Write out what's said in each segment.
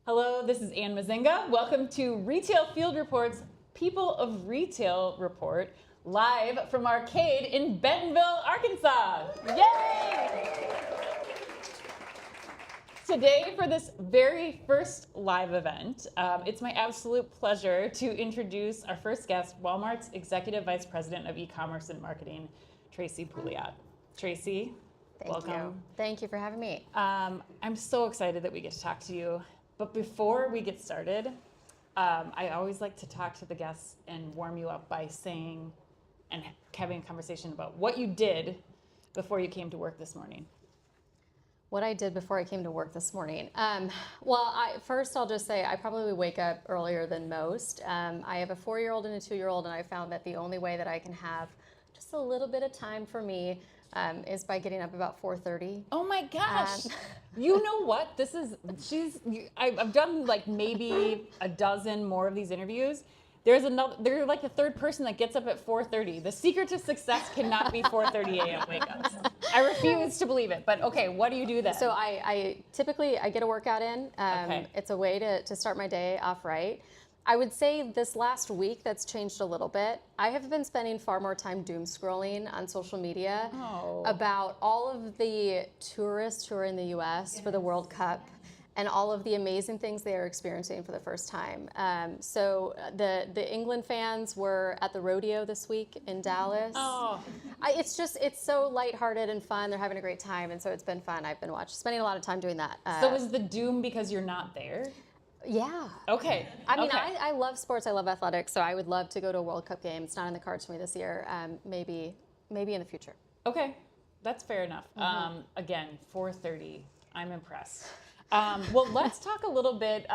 Hello, this is Ann Mazinga. Welcome to Retail Field Report's People of Retail Report, live from Arcade in Bentonville, Arkansas. Yay! Today, for this very first live event, it's my absolute pleasure to introduce our first guest, Walmart's Executive Vice President of E-commerce and Marketing, Tracy Poulliot. Tracy, welcome. Thank you. Thank you for having me. I'm so excited that we get to talk to you. But before we get started, I always like to talk to the guests and warm you up by saying and having a conversation about what you did before you came to work this morning. What I did before I came to work this morning. First I'll just say I probably wake up earlier than most. I have a 4-year-old and a 2-year-old, and I found that the only way that I can have just a little bit of time for me is by getting up about 4:30. Oh my gosh! You know what? I've done like maybe a dozen more of these interviews. They're like the third person that gets up at 4:30. The secret to success cannot be 4:30 a.m. wake-ups. I refuse to believe it. But okay, what do you do then? So I typically get a workout in. Okay. It's a way to start my day off right. I would say this last week that's changed a little bit. I have been spending far more time doom scrolling on social media about all of the tourists who are in the U.S. for the World Cup and all of the amazing things they are experiencing for the first time. So the England fans were at the rodeo this week in Dallas. Oh. It's so lighthearted and fun. They're having a great time, and so it's been fun. I've been spending a lot of time doing that. So is the doom because you're not there? Yeah. Okay. I mean, okay. I love sports. I love athletics. So I would love to go to a World Cup game. It's not in the cards for me this year. Maybe in the future. Okay. That's fair enough. Again, 4:30. I'm impressed. Well, let's talk a little bit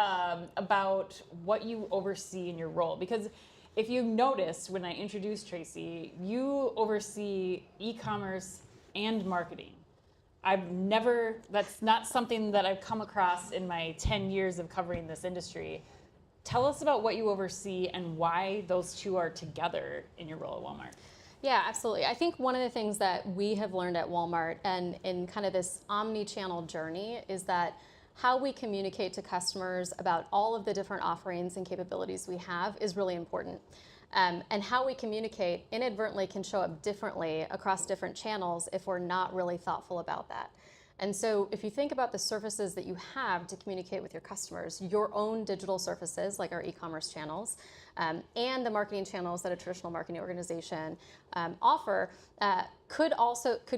about what you oversee in your role. Because if you noticed when I introduced Tracy, you oversee e-commerce and marketing. That's not something that I've come across in my 10 years of covering this industry. Tell us about what you oversee and why those two are together in your role at Walmart. Yeah, absolutely. I think one of the things that we have learned at Walmart and in kind of this omni-channel journey is that how we communicate to customers about all of the different offerings and capabilities we have is really important. And how we communicate inadvertently can show up differently across different channels if we're not really thoughtful about that. And so if you think about the surfaces that you have to communicate with your customers, your own digital surfaces like our e-commerce channels, and the marketing channels that a traditional marketing organization offer could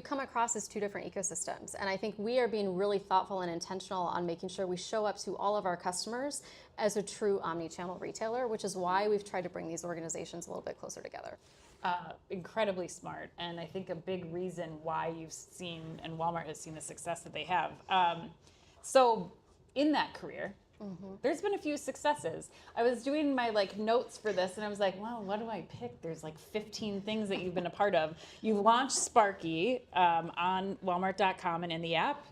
come across as two different ecosystems. And I think we are being really thoughtful and intentional on making sure we show up to all of our customers as a true omni-channel retailer, which is why we've tried to bring these organizations a little bit closer together. Incredibly smart, and I think a big reason why you've seen and Walmart has seen the success that they have. So in that career, there's been a few successes. I was doing my notes for this, and I was like, well, what do I pick? There's 15 things that you've been a part of. You launched Sparky on Walmart.com and in the app.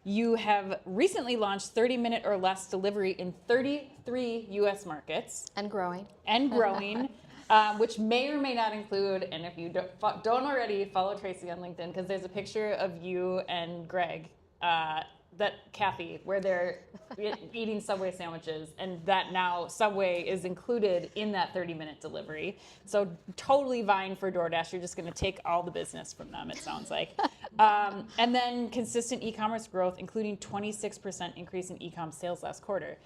You have recently launched 30-minute or less delivery in 33 U.S. markets. And growing. Which may or may not include, and if you don't already, follow Tracy on LinkedIn, because there's a picture of you and Greg, Kathy, where they're eating Subway sandwiches, and that now Subway is included in that 30-minute delivery. So totally vying for DoorDash. You're just going to take all the business from them, it sounds like. And then consistent e-commerce growth, including 26% increase in e-com sales last quarter.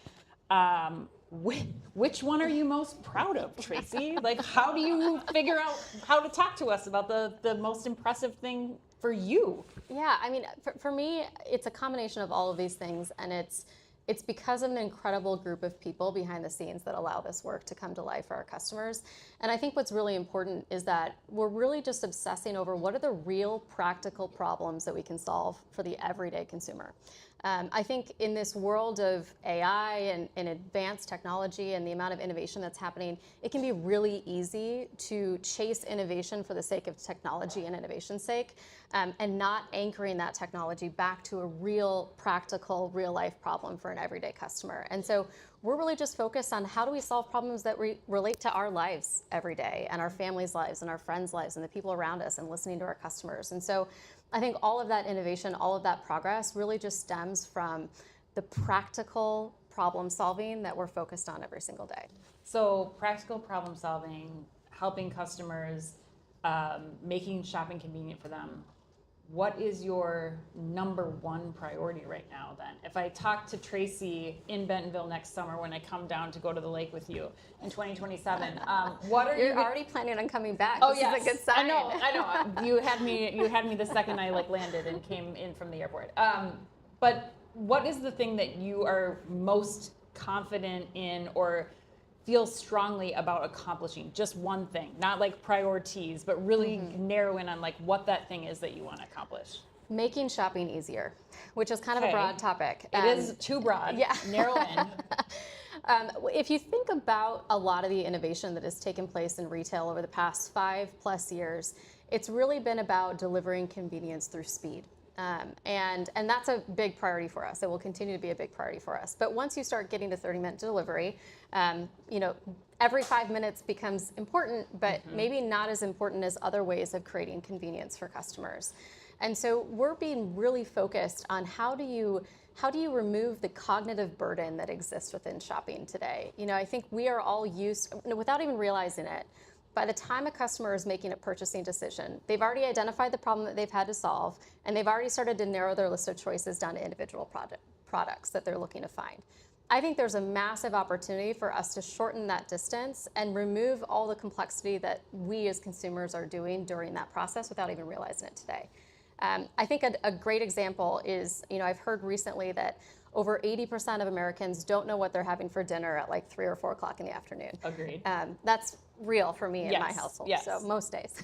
Which one are you most proud of, Tracy? How do you figure out how to talk to us about the most impressive thing for you? Yeah, I mean, for me, it's a combination of all of these things, and it's because of an incredible group of people behind the scenes that allow this work to come to life for our customers. And I think what's really important is that we're really just obsessing over what are the real practical problems that we can solve for the everyday consumer. I think in this world of AI and advanced technology and the amount of innovation that's happening, it can be really easy to chase innovation for the sake of technology and innovation's sake, and not anchoring that technology back to a real, practical, real-life problem for an everyday customer. And so we're really just focused on how do we solve problems that relate to our lives every day, and our families' lives, and our friends' lives, and the people around us, and listening to our customers. And so I think all of that innovation, all of that progress really just stems from the practical problem solving that we're focused on every single day. So practical problem solving, helping customers, making shopping convenient for them. What is your number one priority right now then? If I talk to Tracy in Bentonville next summer when I come down to go to the lake with you in 2027, what are You're already planning on coming back. Oh, this yes. is a good sign. I know. You had me the second I landed and came in from the airport. But what is the thing that you are most confident in or feel strongly about accomplishing? Just one thing, not like priorities, but really narrow in on like what that thing is that you want to accomplish. Making shopping easier, which is kind of a broad topic. It is too broad. Yeah. Narrow in. If you think about a lot of the innovation that has taken place in retail over the past 5+ years, it's really been about delivering convenience through speed. And that's a big priority for us. It will continue to be a big priority for us. But once you start getting to 30-minute delivery, every 5 minutes becomes important, but maybe not as important as other ways of creating convenience for customers. And so we're being really focused on how do you remove the cognitive burden that exists within shopping today? I think we are all used, without even realizing it, by the time a customer is making a purchasing decision, they've already identified the problem that they've had to solve, and they've already started to narrow their list of choices down to individual products that they're looking to find. I think there's a massive opportunity for us to shorten that distance and remove all the complexity that we as consumers are doing during that process without even realizing it today. I think a great example is, I've heard recently that over 80% of Americans don't know what they're having for dinner at like 3 or 4 o'clock in the afternoon. Agreed. That's real for me in my household, so most days.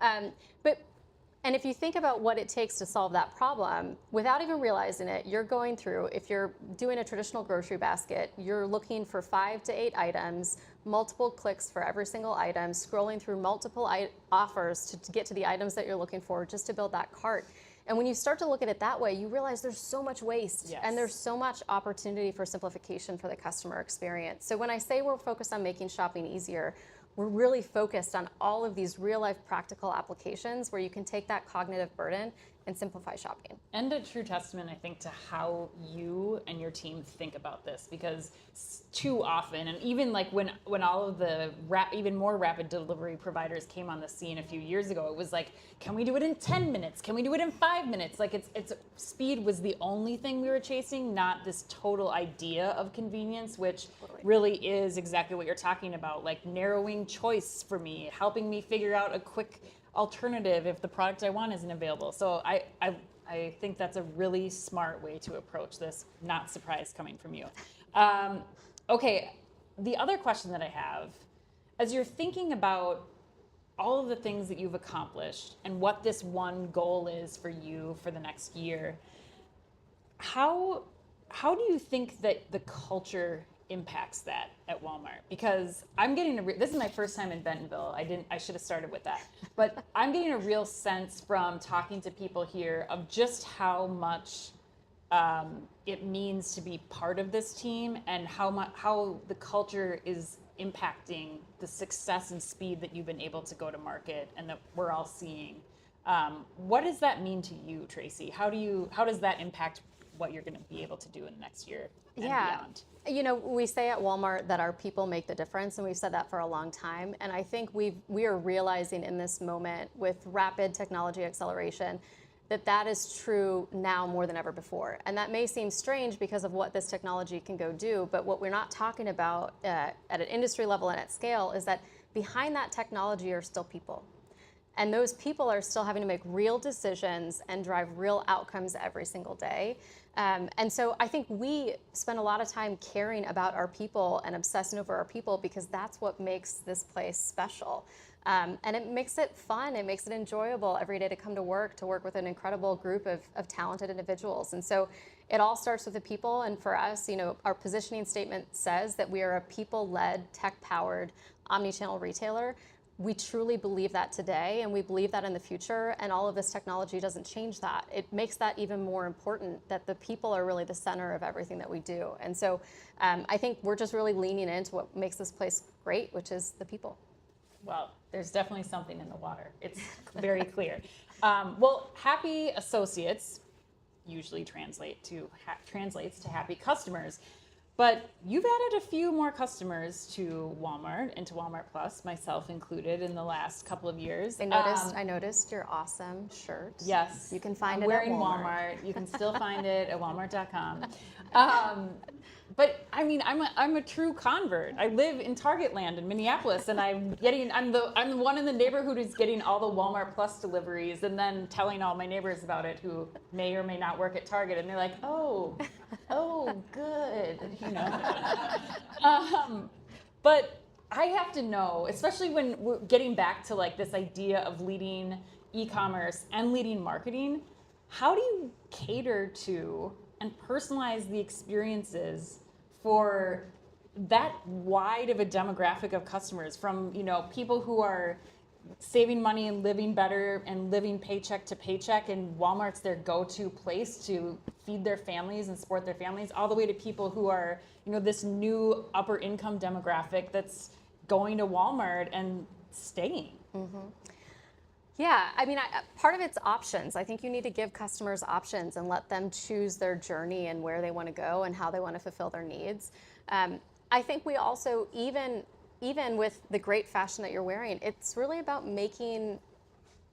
And if you think about what it takes to solve that problem, without even realizing it, you're going through, if you're doing a traditional grocery basket, you're looking for 5 to 8 items, multiple clicks for every single item, scrolling through multiple offers to get to the items that you're looking for just to build that cart. And when you start to look at it that way, you realize there's so much waste and there's so much opportunity for simplification for the customer experience. So when I say we're focused on making shopping easier, we're really focused on all of these real-life practical applications where you can take that cognitive burden and simplify shopping. And a true testament, I think, to how you and your team think about this, because too often, and even like when all of the even more rapid delivery providers came on the scene a few years ago, it was like, can we do it in 10 minutes? Can we do it in 5 minutes? Like it's speed was the only thing we were chasing, not this total idea of convenience, which really is exactly what you're talking about, like narrowing choice for me, helping me figure out a quick alternative if the product I want isn't available. So I think that's a really smart way to approach this. Not surprised coming from you. Okay, the other question that I have, as you're thinking about all of the things that you've accomplished and what this one goal is for you for the next year, how do you think that the culture impacts that at Walmart? Because I'm getting this is my first time in Bentonville. I should have started with that. But I'm getting a real sense from talking to people here of just how much it means to be part of this team and how the culture is impacting the success and speed that you've been able to go to market and that we're all seeing. What does that mean to you, Tracy? How does that impact what you're going to be able to do in the next year and beyond? We say at Walmart that our people make the difference, and we've said that for a long time. And I think we are realizing in this moment with rapid technology acceleration that is true now more than ever before. And that may seem strange because of what this technology can go do, but what we're not talking about at an industry level and at scale is that behind that technology are still people. And those people are still having to make real decisions and drive real outcomes every single day. And so I think we spend a lot of time caring about our people and obsessing over our people because that's what makes this place special. And it makes it fun, it makes it enjoyable every day to come to work with an incredible group of talented individuals. And so it all starts with the people, and for us, our positioning statement says that we are a people-led, tech-powered, omni-channel retailer. We truly believe that today, and we believe that in the future, and all of this technology doesn't change that. It makes that even more important, that the people are really the center of everything that we do. And so I think we're just really leaning into what makes this place great, which is the people. Well, there's definitely something in the water. It's very clear. Well, happy associates. usually translates to happy customers. But you've added a few more customers to Walmart, into Walmart Plus, myself included, in the last couple of years. I noticed your awesome shirt. Yes. You can find I'm it at wearing Walmart. You can still find it at walmart.com. But I mean, I'm a true convert. I live in Target land in Minneapolis, and I'm the one in the neighborhood who's getting all the Walmart Plus deliveries, and then telling all my neighbors about it who may or may not work at Target, and they're like, oh, good, you know. But I have to know, especially when we're getting back to like this idea of leading e-commerce and leading marketing, how do you cater to and personalize the experiences for that wide of a demographic of customers, from, you know, people who are saving money and living better and living paycheck to paycheck, and Walmart's their go-to place to feed their families and support their families, all the way to people who are, you know, this new upper income demographic that's going to Walmart and staying. Mm-hmm. Yeah, I mean, part of it's options. I think you need to give customers options and let them choose their journey and where they want to go and how they want to fulfill their needs. I think we also, even with the great fashion that you're wearing, it's really about making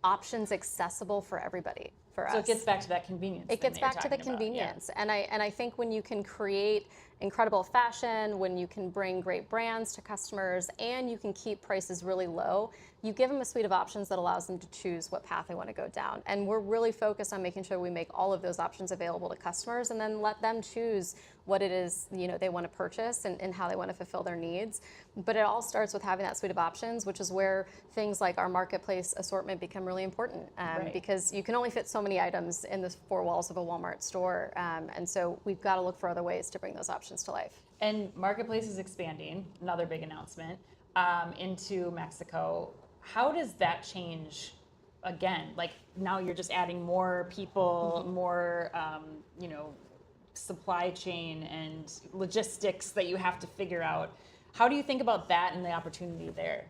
options accessible for everybody. For us. So it gets back to that convenience. It gets back to the convenience. Yeah. And I think when you can create incredible fashion, when you can bring great brands to customers, and you can keep prices really low, you give them a suite of options that allows them to choose what path they want to go down. And we're really focused on making sure we make all of those options available to customers, and then let them choose what it is, you know, they want to purchase and how they want to fulfill their needs. But it all starts with having that suite of options, which is where things like our marketplace assortment become really important, right. Because you can only fit so many items in the four walls of a Walmart store. And so we've got to look for other ways to bring those options to life. And Marketplace is expanding, another big announcement, into Mexico. How does that change, again, like now you're just adding more people, more, you know, supply chain and logistics that you have to figure out. How do you think about that and the opportunity there?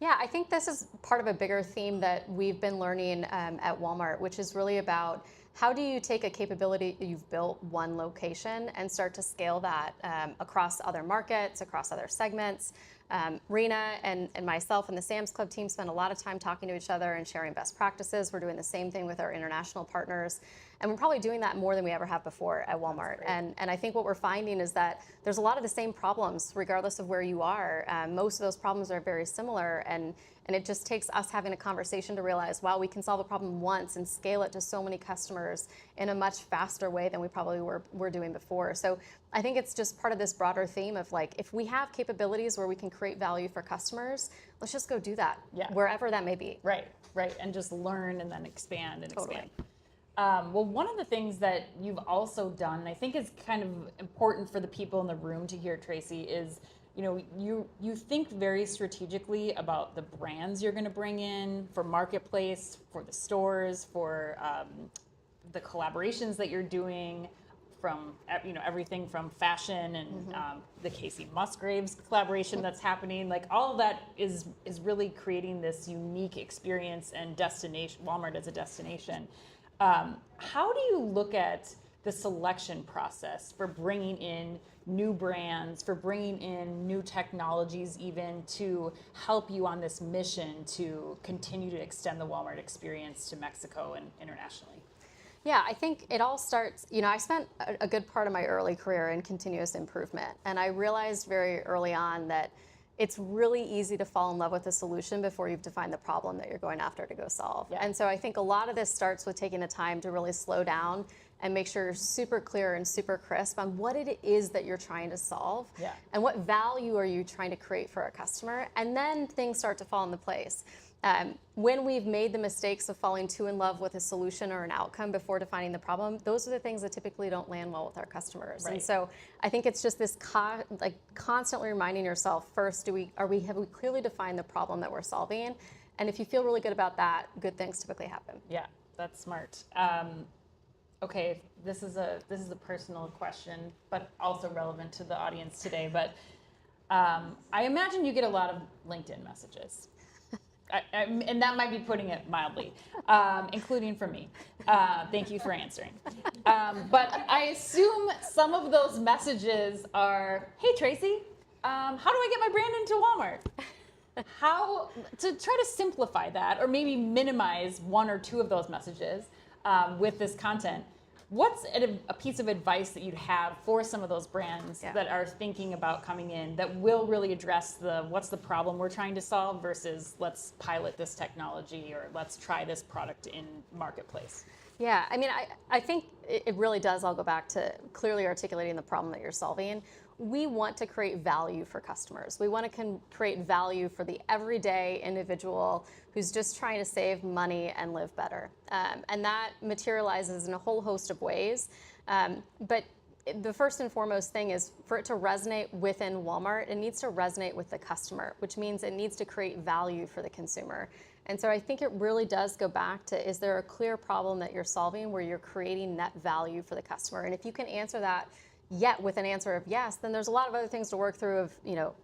Yeah, I think this is part of a bigger theme that we've been learning at Walmart, which is really about how do you take a capability you've built one location and start to scale that across other markets, across other segments. Rena and myself and the Sam's Club team spend a lot of time talking to each other and sharing best practices. We're doing the same thing with our international partners. And we're probably doing that more than we ever have before at Walmart. And I think what we're finding is that there's a lot of the same problems regardless of where you are. Most of those problems are very similar. And it just takes us having a conversation to realize, wow, we can solve a problem once and scale it to so many customers in a much faster way than we probably were doing before. So I think it's just part of this broader theme of like, if we have capabilities where we can create value for customers, let's just go do that, wherever that may be. Right. And just learn and then expand and expand. Totally. Well, one of the things that you've also done, and I think is kind of important for the people in the room to hear, Tracy, is, you know, you think very strategically about the brands you're going to bring in for Marketplace, for the stores, for the collaborations that you're doing, from, you know, everything from fashion and the Casey Musgraves collaboration that's happening. Like all of that is really creating this unique experience and destination, Walmart as a destination. How do you look at the selection process for bringing in new brands, for bringing in new technologies, even to help you on this mission to continue to extend the Walmart experience to Mexico and internationally? Yeah, I think it all starts, you know, I spent a good part of my early career in continuous improvement. And I realized very early on that it's really easy to fall in love with a solution before you've defined the problem that you're going after to go solve. Yeah. And so I think a lot of this starts with taking the time to really slow down and make sure you're super clear and super crisp on what it is that you're trying to solve, and what value are you trying to create for a customer, and then things start to fall into place. When we've made the mistakes of falling too in love with a solution or an outcome before defining the problem, those are the things that typically don't land well with our customers. Right. And so I think it's just this constantly reminding yourself, first, have we clearly defined the problem that we're solving? And if you feel really good about that, good things typically happen. Yeah, that's smart. Okay, this is a personal question, but also relevant to the audience today. But I imagine you get a lot of LinkedIn messages. And that might be putting it mildly, including for me. Thank you for answering. But I assume some of those messages are, hey, Tracy, how do I get my brand into Walmart? How to try to simplify that, or maybe minimize one or two of those messages with this content. What's a piece of advice that you'd have for some of those brands that are thinking about coming in that will really address what's the problem we're trying to solve versus let's pilot this technology or let's try this product in marketplace? Yeah, I mean, I think it really does all go back to clearly articulating the problem that you're solving. We want to create value for customers. We want to create value for the everyday individual who's just trying to save money and live better. And that materializes in a whole host of ways. But the first and foremost thing is for it to resonate within Walmart, it needs to resonate with the customer, which means it needs to create value for the consumer. And so I think it really does go back to, is there a clear problem that you're solving where you're creating net value for the customer? And if you can answer that with an answer of yes, then there's a lot of other things to work through of,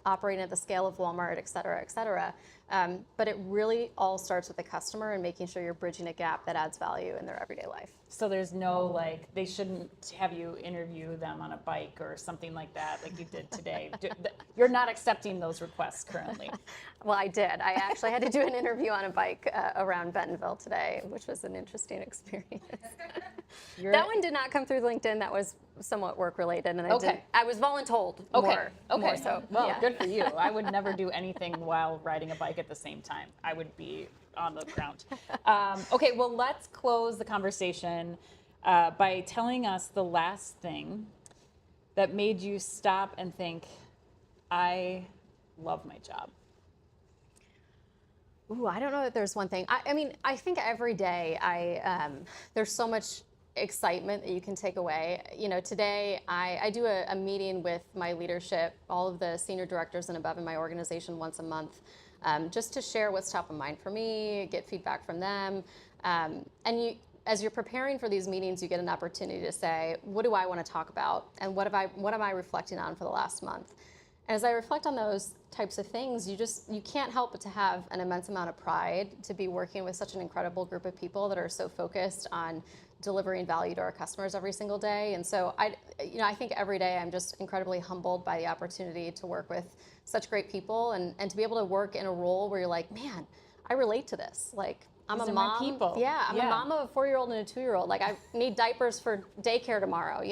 operating at the scale of Walmart, et cetera, et cetera. But it really all starts with the customer and making sure you're bridging a gap that adds value in their everyday life. So there's no, they shouldn't have you interview them on a bike or something like that, like you did today. You're not accepting those requests currently. Well, I did. I actually had to do an interview on a bike around Bentonville today, which was an interesting experience. That one did not come through LinkedIn. That was somewhat work related, and I was voluntold more. More so. Well, good for you. I would never do anything while riding a bike at the same time. I would be on the ground. Okay, well, let's close the conversation by telling us the last thing that made you stop and think, I love my job. Ooh, I don't know that there's one thing. I mean, I think every day there's so much excitement that you can take away. Today I do a meeting with my leadership, all of the senior directors and above in my organization once a month, just to share what's top of mind for me, get feedback from them. As you're preparing for these meetings, you get an opportunity to say, what do I want to talk about? And what am I reflecting on for the last month? And as I reflect on those types of things, you can't help but to have an immense amount of pride to be working with such an incredible group of people that are so focused on delivering value to our customers every single day. And so I think every day I'm just incredibly humbled by the opportunity to work with such great people and to be able to work in a role where you're like, man, I relate to this. I'm a mom. People. I'm a mom of a 4-year-old and a 2-year-old. I need diapers for daycare tomorrow.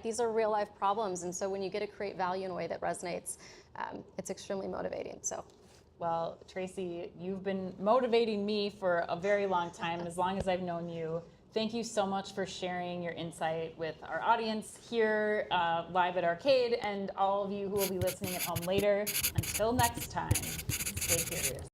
These are real life problems. And so when you get to create value in a way that resonates, it's extremely motivating. So. Well, Tracy, you've been motivating me for a very long time, as long as I've known you. Thank you so much for sharing your insight with our audience here live at Arcade and all of you who will be listening at home later. Until next time, stay curious.